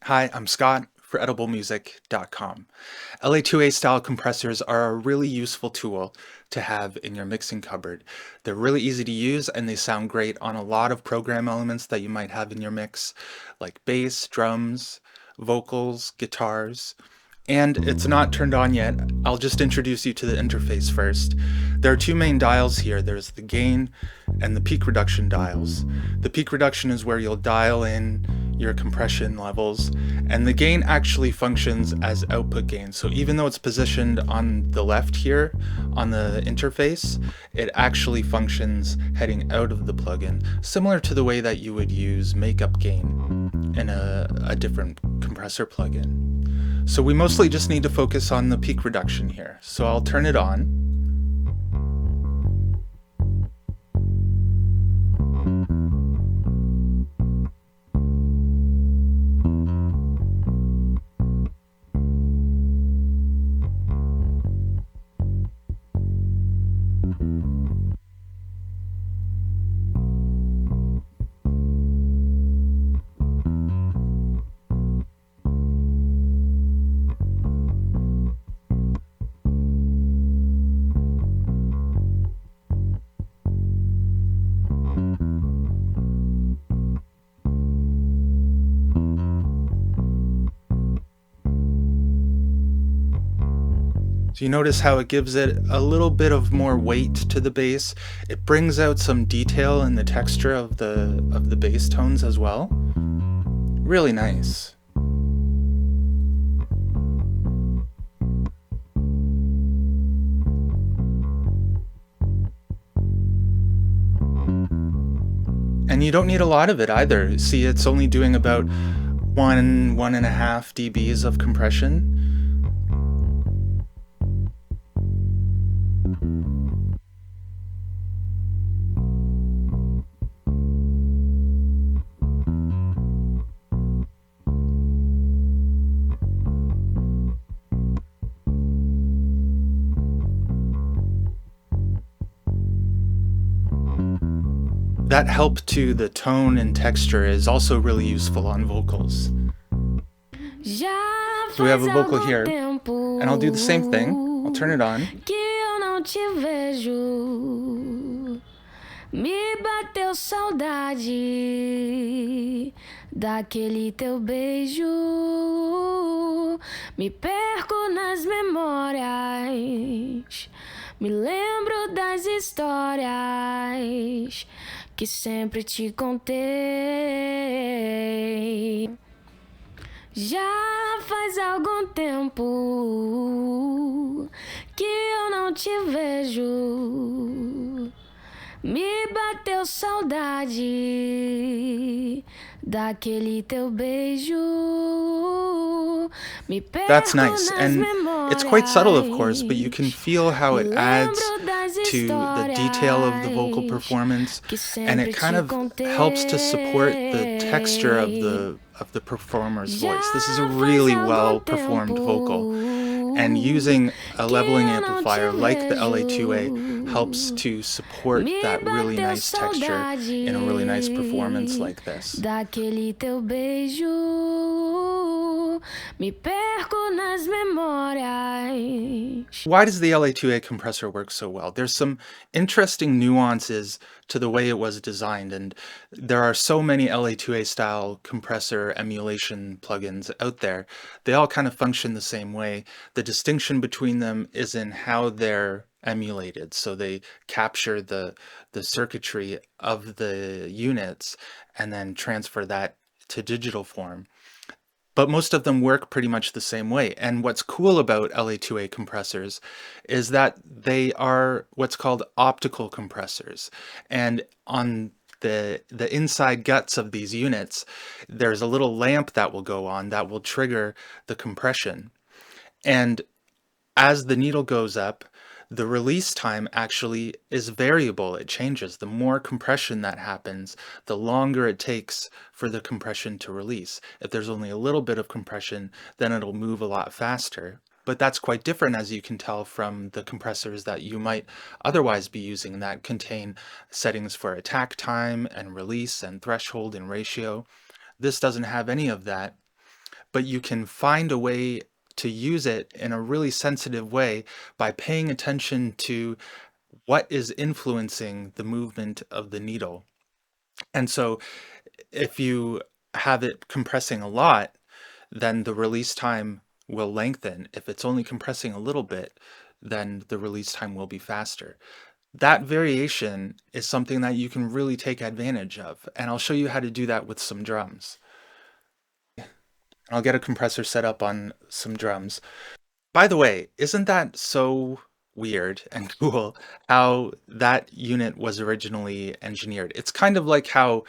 Hi, I'm Scott for ediblemusic.com. LA-2A style compressors are a really useful tool to have in your mixing cupboard. They're really easy to use and they sound great on a lot of program elements that you might have in your mix, like bass, drums, vocals, guitars. And it's not turned on yet. I'll just introduce you to the interface first. There are two main dials here. There's the gain and the peak reduction dials. The peak reduction is where you'll dial in your compression levels, and the gain actually functions as output gain. So even though it's positioned on the left here on the interface, it actually functions heading out of the plugin, similar to the way that you would use makeup gain in a different compressor plugin. So we mostly just need to focus on the peak reduction here. So I'll turn it on. So you notice how it gives it a little bit of more weight to the bass. It brings out some detail in the texture of the bass tones as well. Really nice. And you don't need a lot of it either. See, it's only doing about 1.5 dBs of compression. That help to the tone and texture is also really useful on vocals. So we have a vocal here, and I'll do the same thing. I'll turn it on. Me bateu saudade daquele teu beijo. Me perco nas memórias. Me lembro das histórias que sempre te contei. Já faz algum tempo que eu não te vejo. Me bateu saudade daquele teu beijo. That's nice, and it's quite subtle of course, but you can feel how it adds to the detail of the vocal performance, and it kind of helps to support the texture of the performer's voice. This is a really well performed vocal, and using a leveling amplifier like the LA-2A helps to support that really nice texture in a really nice performance like this. Daquele teu beijo, me perco nas memórias. Why does the LA-2A compressor work so well? There's some interesting nuances to the way it was designed, and there are so many LA-2A style compressor emulation plugins out there. They all kind of function the same way. The distinction between them is in how they're emulated. So they capture the circuitry of the units and then transfer that to digital form. But most of them work pretty much the same way. And what's cool about LA-2A compressors is that they are what's called optical compressors. And on the inside guts of these units, there's a little lamp that will go on that will trigger the compression. And as the needle goes up, the release time actually is variable. It changes. The more compression that happens, the longer it takes for the compression to release. If there's only a little bit of compression, then it'll move a lot faster. But that's quite different, as you can tell from the compressors that you might otherwise be using that contain settings for attack time and release and threshold and ratio. This doesn't have any of that. but you can find a way to use it in a really sensitive way by paying attention to what is influencing the movement of the needle. And so if you have it compressing a lot, then the release time will lengthen. If it's only compressing a little bit, then the release time will be faster. That variation is something that you can really take advantage of, and I'll show you how to do that with some drums. I'll get a compressor set up on some drums. By the way, isn't that so weird and cool how that unit was originally engineered? It's kind of like how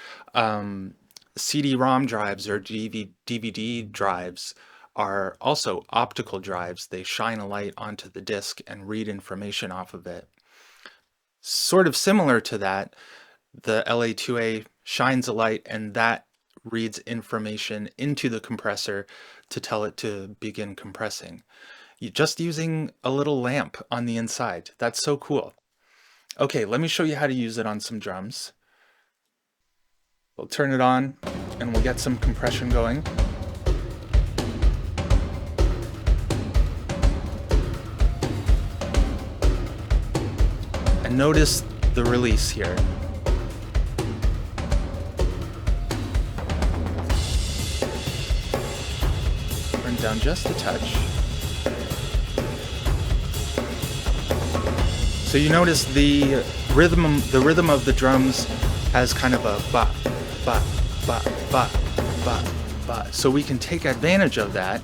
CD-ROM drives or DVD drives are also optical drives. They shine a light onto the disk and read information off of it. Sort of similar to that, the LA-2A shines a light and that reads information into the compressor to tell it to begin compressing. Just using a little lamp on the inside. That's so cool. Okay, let me show you how to use it on some drums. We'll turn it on and we'll get some compression going. And notice the release here. Turn down just a touch. So you notice the rhythm of the drums has kind of a ba, ba, ba, ba, ba, ba. So we can take advantage of that.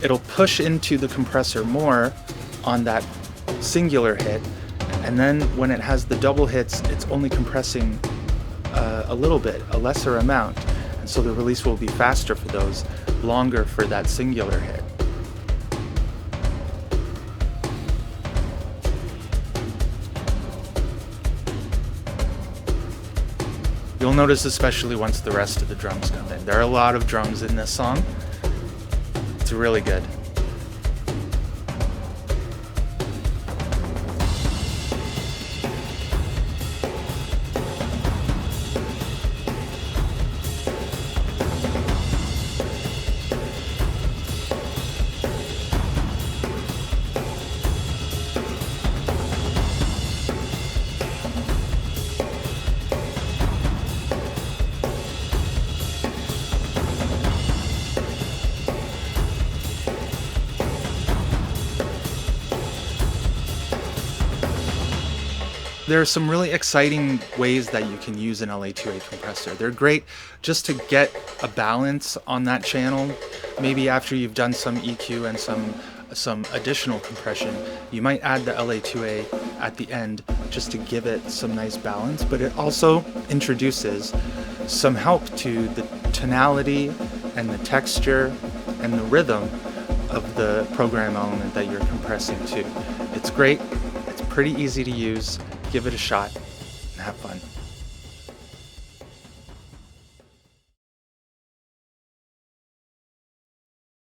It'll push into the compressor more on that singular hit, and then when it has the double hits, it's only compressing a little bit, a lesser amount, and so the release will be faster for those, longer for that singular hit. You'll notice especially once the rest of the drums come in. There are a lot of drums in this song. It's really good. There are some really exciting ways that you can use an LA-2A compressor. They're great just to get a balance on that channel. Maybe after you've done some EQ and some additional compression, you might add the LA-2A at the end just to give it some nice balance, but it also introduces some help to the tonality and the texture and the rhythm of the program element that you're compressing to. It's great, it's pretty easy to use. Give it a shot and have fun.